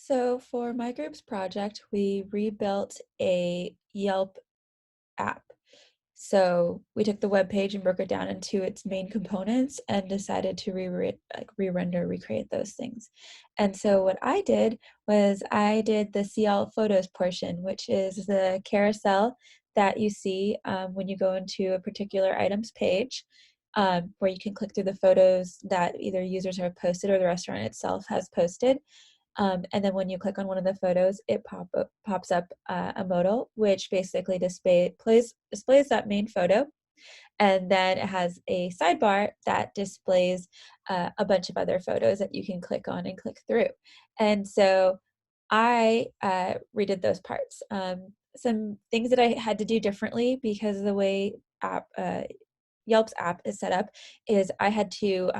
So for my group's project, we rebuilt a Yelp app. So we took the web page and broke it down into its main components and decided to re-render, recreate those things. And so what I did was I did the CL photos portion, which is the carousel that you see when you go into a particular items page, where you can click through the photos that either users have posted or the restaurant itself has posted. And then when you click on one of the photos, it pops up a modal, which basically displays that main photo. And then it has a sidebar that displays a bunch of other photos that you can click on and click through. And so I redid those parts. Some things that I had to do differently because of the way Yelp's app is set up is I had to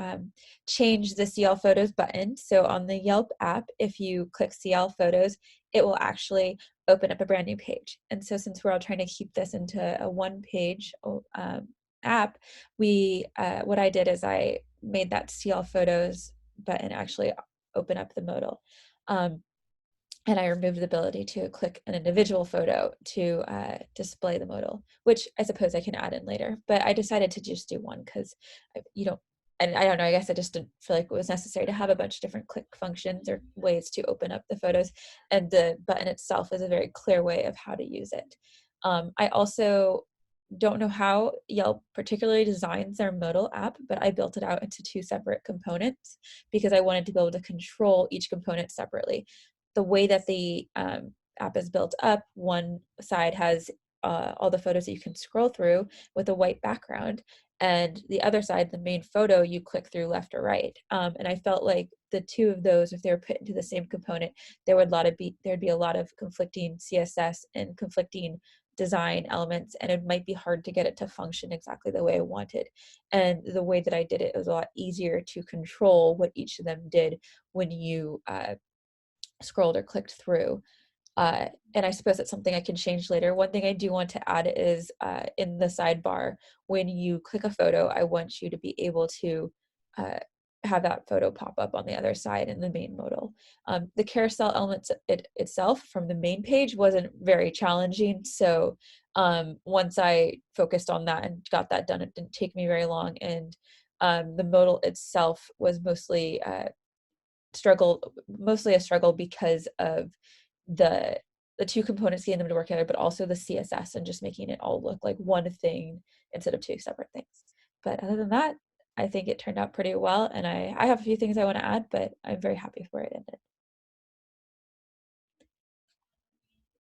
change the CL Photos button. So on the Yelp app, if you click CL Photos, it will actually open up a brand new page. And so since we're all trying to keep this into a one-page app, what I did is I made that CL Photos button actually open up the modal. Um, and I removed the ability to click an individual photo to display the modal, which I suppose I can add in later. But I decided to just do one because you don't, and I don't know, I guess I just didn't feel like it was necessary to have a bunch of different click functions or ways to open up the photos. And the button itself is a very clear way of how to use it. I also don't know how Yelp particularly designs their modal app, but I built it out into two separate components because I wanted to be able to control each component separately. The way that the app is built up, one side has all the photos that you can scroll through with a white background, and the other side, the main photo, you click through left or right. And I felt like the two of those, if they were put into the same component, there'd be a lot of conflicting CSS and conflicting design elements, and it might be hard to get it to function exactly the way I wanted. And the way that I did it was a lot easier to control what each of them did when you scrolled or clicked through. And I suppose that's something I can change later. One thing I do want to add is in the sidebar, when you click a photo, I want you to be able to uh, have that photo pop up on the other side in the main modal. The carousel elements itself from the main page wasn't very challenging. So once I focused on that and got that done, it didn't take me very long. And the modal itself was mostly a struggle because of the the two components getting them to work together, but also the CSS and just making it all look like one thing instead of two separate things. But other than that, I think it turned out pretty well, and I have a few things I want to add, but I'm very happy for it ended.